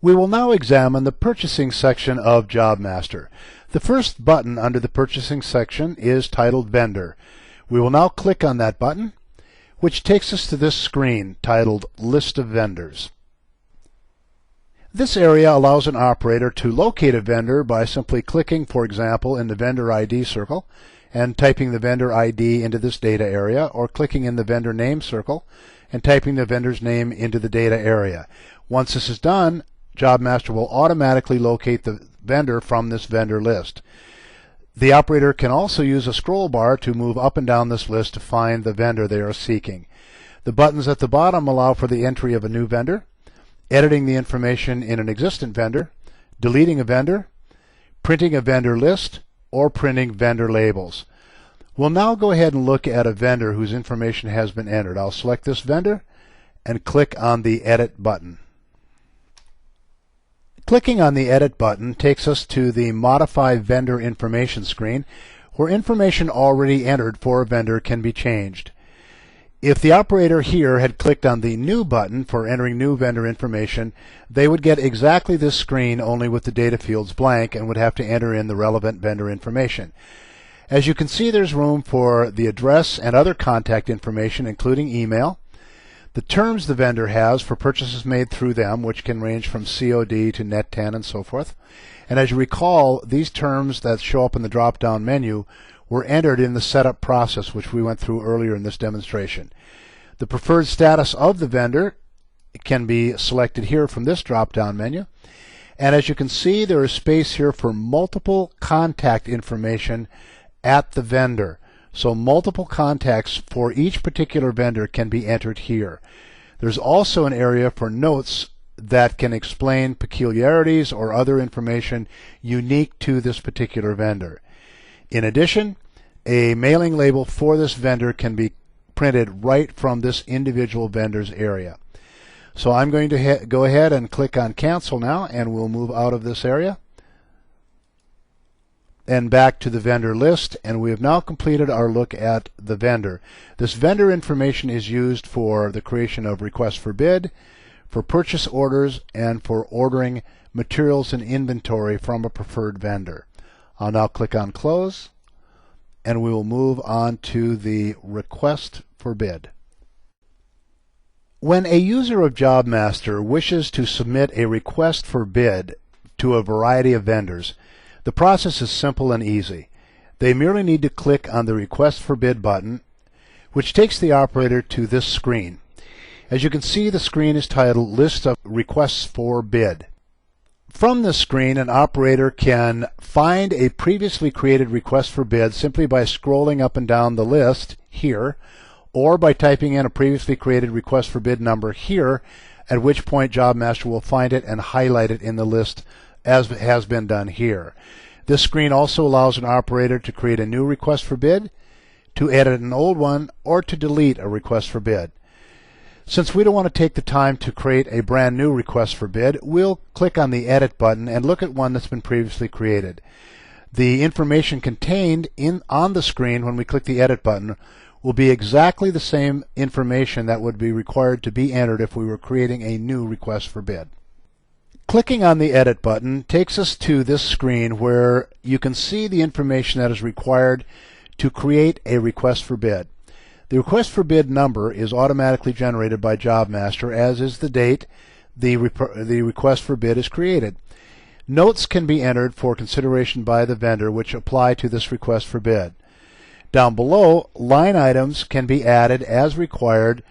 We will now examine the purchasing section of JobMaster. The first button under the purchasing section is titled Vendor. We will now click on that button, which takes us to this screen titled List of Vendors. This area allows an operator to locate a vendor by simply clicking, for example, in the Vendor ID circle and typing the vendor ID into this data area, or clicking in the vendor name circle and typing the vendor's name into the data area. Once this is done, JobMaster will automatically locate the vendor from this vendor list. The operator can also use a scroll bar to move up and down this list to find the vendor they are seeking. The buttons at the bottom allow for the entry of a new vendor, editing the information in an existing vendor, deleting a vendor, printing a vendor list, or printing vendor labels. We'll now go ahead and look at a vendor whose information has been entered. I'll select this vendor and click on the Edit button. Clicking on the Edit button takes us to the Modify Vendor Information screen, where information already entered for a vendor can be changed. If the operator here had clicked on the New button for entering new vendor information, they would get exactly this screen, only with the data fields blank, and would have to enter in the relevant vendor information. As you can see, there's room for the address and other contact information, including email, the terms the vendor has for purchases made through them, which can range from COD to Net 10 and so forth. And as you recall, these terms that show up in the drop-down menu were entered in the setup process, which we went through earlier in this demonstration. The preferred status of the vendor can be selected here from this drop-down menu. And as you can see, there is space here for multiple contact information at the vendor. So multiple contacts for each particular vendor can be entered here. There's also an area for notes that can explain peculiarities or other information unique to this particular vendor. In addition, a mailing label for this vendor can be printed right from this individual vendor's area. So I'm going to go ahead and click on Cancel now, and we'll move out of this area and back to the vendor list, and we have now completed our look at the vendor. This vendor information is used for the creation of requests for bid, for purchase orders, and for ordering materials and inventory from a preferred vendor. I'll now click on Close, and we will move on to the request for bid. When a user of JobMaster wishes to submit a request for bid to a variety of vendors, the process is simple and easy. They merely need to click on the Request for Bid button, which takes the operator to this screen. As you can see, the screen is titled List of Requests for Bid. From this screen, an operator can find a previously created request for bid simply by scrolling up and down the list here, or by typing in a previously created request for bid number here, at which point JobMaster will find it and highlight it in the list as has been done here. This screen also allows an operator to create a new request for bid, to edit an old one, or to delete a request for bid. Since we don't want to take the time to create a brand new request for bid, we'll click on the Edit button and look at one that's been previously created. The information contained on the screen when we click the Edit button will be exactly the same information that would be required to be entered if we were creating a new request for bid. Clicking on the Edit button takes us to this screen where you can see the information that is required to create a request for bid. The request for bid number is automatically generated by JobMaster, as is the date the request for bid is created. Notes can be entered for consideration by the vendor which apply to this request for bid. Down below, line items can be added as required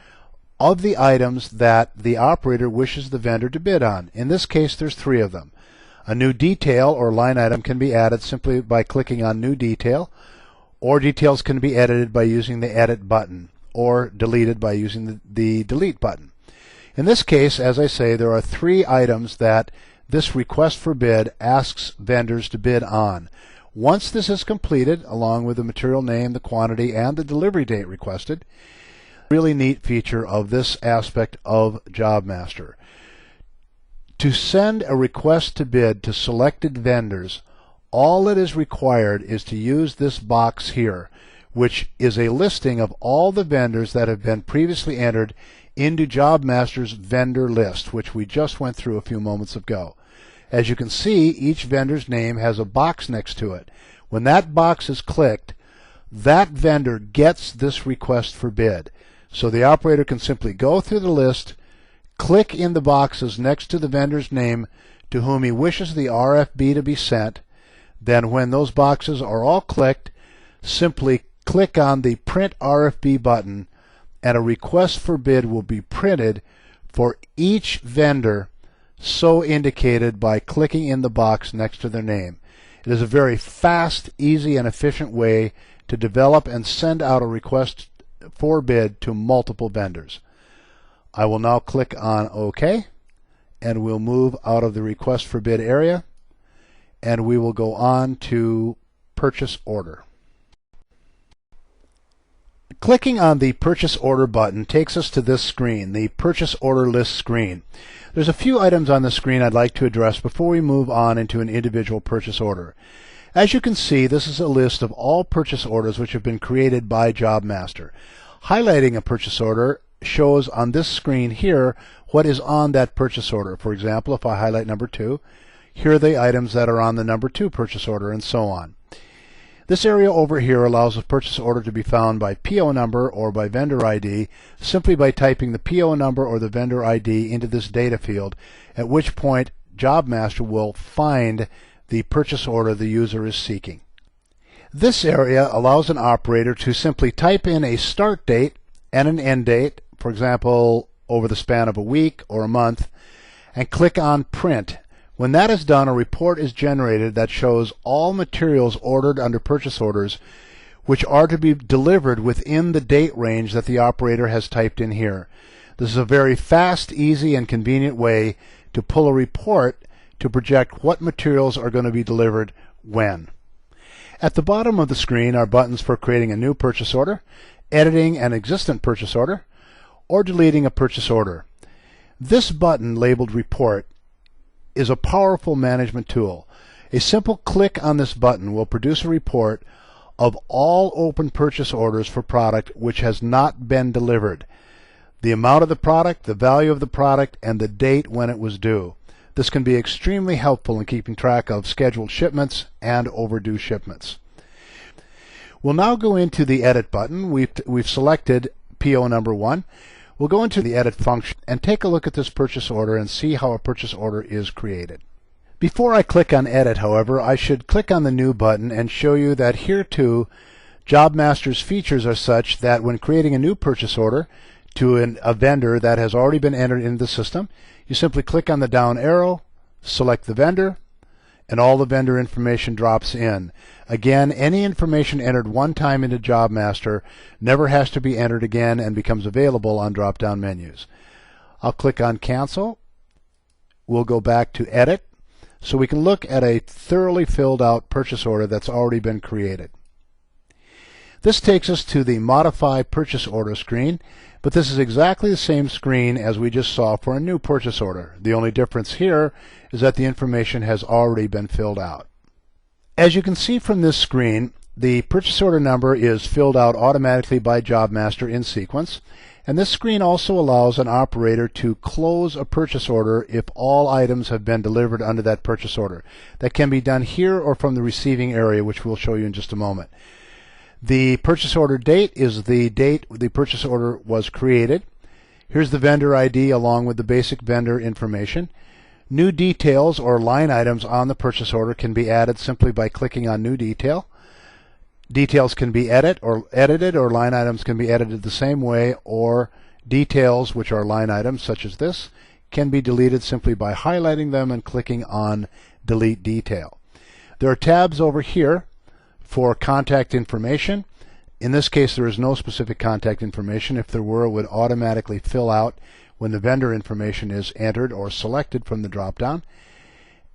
of the items that the operator wishes the vendor to bid on. In this case, there's 3 of them. A new detail or line item can be added simply by clicking on New Detail, or details can be edited by using the Edit button, or deleted by using the Delete button. In this case, as I say, there are 3 items that this request for bid asks vendors to bid on. Once this is completed, along with the material name, the quantity, and the delivery date requested, really neat feature of this aspect of JobMaster. To send a request to bid to selected vendors, all that is required is to use this box here, which is a listing of all the vendors that have been previously entered into JobMaster's vendor list, which we just went through a few moments ago. As you can see, each vendor's name has a box next to it. When that box is clicked, that vendor gets this request for bid. So the operator can simply go through the list, click in the boxes next to the vendor's name to whom he wishes the RFB to be sent. Then when those boxes are all clicked, simply click on the Print RFB button and a request for bid will be printed for each vendor so indicated by clicking in the box next to their name. It is a very fast, easy, and efficient way to develop and send out a request for bid to multiple vendors. I will now click on OK, and we'll move out of the request for bid area, and we will go on to purchase order. Clicking on the purchase order button takes us to this screen, the purchase order list screen. There's a few items on the screen I'd like to address before we move on into an individual purchase order. As you can see, this is a list of all purchase orders which have been created by JobMaster. Highlighting a purchase order shows on this screen here what is on that purchase order. For example, if I highlight number 2, here are the items that are on the number 2 purchase order, and so on. This area over here allows a purchase order to be found by PO number or by vendor ID simply by typing the PO number or the vendor ID into this data field, at which point JobMaster will find the purchase order the user is seeking. This area allows an operator to simply type in a start date and an end date, for example, over the span of a week or a month, and click on Print. When that is done, a report is generated that shows all materials ordered under purchase orders which are to be delivered within the date range that the operator has typed in here. This is a very fast, easy, and convenient way to pull a report to project what materials are going to be delivered when. At the bottom of the screen are buttons for creating a new purchase order, editing an existing purchase order, or deleting a purchase order. This button labeled Report is a powerful management tool. A simple click on this button will produce a report of all open purchase orders for product which has not been delivered, the amount of the product, the value of the product, and the date when it was due. This can be extremely helpful in keeping track of scheduled shipments and overdue shipments. We'll now go into the Edit button. We've selected PO number 1. We'll go into the Edit function and take a look at this purchase order and see how a purchase order is created. Before I click on Edit, however, I should click on the New button and show you that here too, JobMaster's features are such that when creating a new purchase order to a vendor that has already been entered into the system, you simply click on the down arrow, select the vendor, and all the vendor information drops in. Again, any information entered one time into JobMaster never has to be entered again and becomes available on drop-down menus. I'll click on Cancel. We'll go back to Edit so we can look at a thoroughly filled out purchase order that's already been created. This takes us to the Modify Purchase Order screen, but this is exactly the same screen as we just saw for a new purchase order. The only difference here is that the information has already been filled out. As you can see from this screen, the purchase order number is filled out automatically by JobMaster in sequence, and this screen also allows an operator to close a purchase order if all items have been delivered under that purchase order. That can be done here or from the receiving area, which we'll show you in just a moment. The purchase order date is the date the purchase order was created. Here's the vendor ID along with the basic vendor information. New details or line items on the purchase order can be added simply by clicking on New Detail. Details can be edited or line items can be edited the same way, or details, which are line items such as this, can be deleted simply by highlighting them and clicking on Delete Detail. There are tabs over here for contact information. In this case, there is no specific contact information. If there were, it would automatically fill out when the vendor information is entered or selected from the drop-down.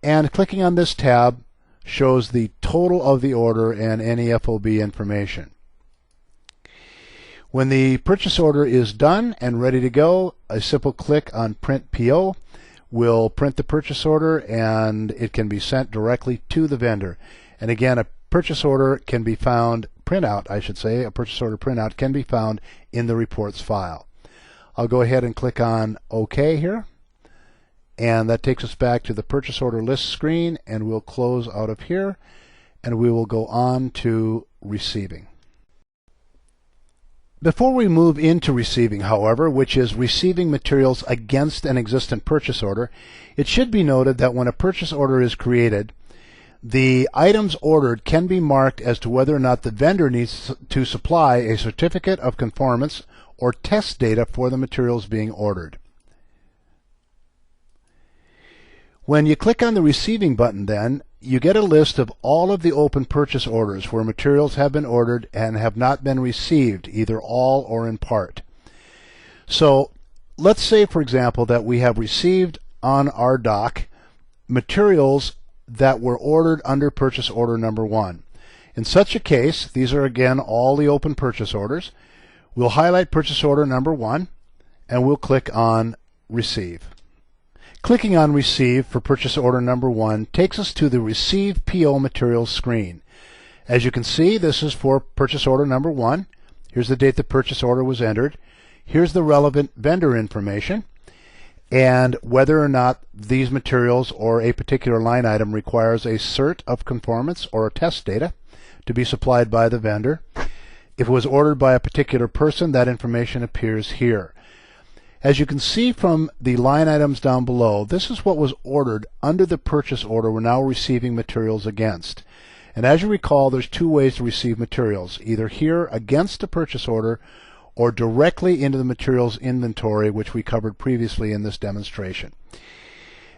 And clicking on this tab shows the total of the order and any FOB information. When the purchase order is done and ready to go, a simple click on Print PO will print the purchase order, and it can be sent directly to the vendor. And again, a purchase order can be found, a purchase order printout can be found in the reports file. I'll go ahead and click on OK here. And that takes us back to the purchase order list screen, and we'll close out of here, and we will go on to receiving. Before we move into receiving, however, which is receiving materials against an existing purchase order, it should be noted that when a purchase order is created, the items ordered can be marked as to whether or not the vendor needs to supply a certificate of conformance or test data for the materials being ordered. When you click on the Receiving button, then, you get a list of all of the open purchase orders where materials have been ordered and have not been received, either all or in part. So, let's say, for example, that we have received on our dock materials that were ordered under purchase order number 1. In such a case, these are again all the open purchase orders. We'll highlight purchase order number 1, and we'll click on Receive. Clicking on Receive for purchase order number 1 takes us to the Receive PO Materials screen. As you can see, this is for purchase order number 1. Here's the date the purchase order was entered. Here's the relevant vendor information and whether or not these materials or a particular line item requires a cert of conformance or a test data to be supplied by the vendor. If it was ordered by a particular person, that information appears here. As you can see from the line items down below, this is what was ordered under the purchase order we're now receiving materials against. And as you recall, there's two ways to receive materials, either here against a purchase order or directly into the materials inventory, which we covered previously in this demonstration.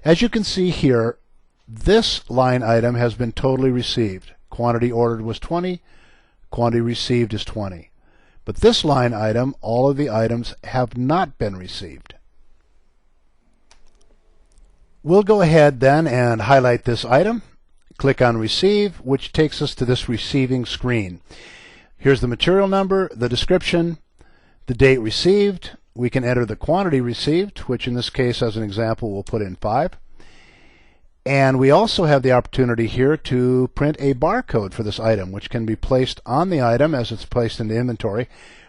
As you can see here, this line item has been totally received. Quantity ordered was 20, quantity received is 20. But this line item, all of the items have not been received. We'll go ahead then and highlight this item, click on Receive, which takes us to this receiving screen. Here's the material number, the description, the date received. We can enter the quantity received, which in this case, as an example, we'll put in 5. And we also have the opportunity here to print a barcode for this item, which can be placed on the item as it's placed into inventory,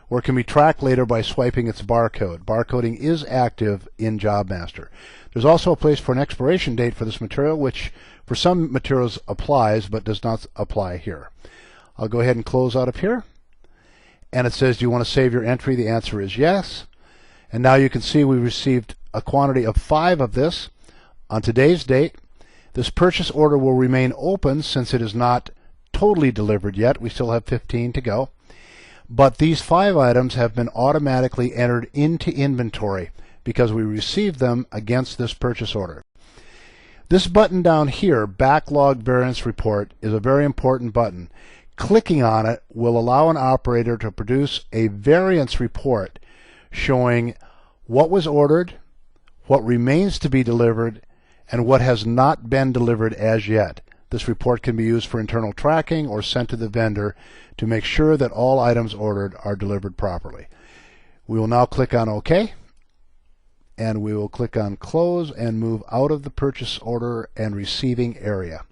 or can be tracked later by swiping its barcode. Barcoding is active in JobMaster. There's also a place for an expiration date for this material, which for some materials applies, but does not apply here. I'll go ahead and close out of here. And it says, do you want to save your entry? The answer is yes. And now you can see we received a quantity of 5 of this on today's date. This purchase order will remain open since it is not totally delivered yet. We still have 15 to go. But these 5 items have been automatically entered into inventory because we received them against this purchase order. This button down here, Backlog Variance Report, is a very important button. Clicking on it will allow an operator to produce a variance report showing what was ordered, what remains to be delivered, and what has not been delivered as yet. This report can be used for internal tracking or sent to the vendor to make sure that all items ordered are delivered properly. We will now click on OK, and we will click on Close and move out of the purchase order and receiving area.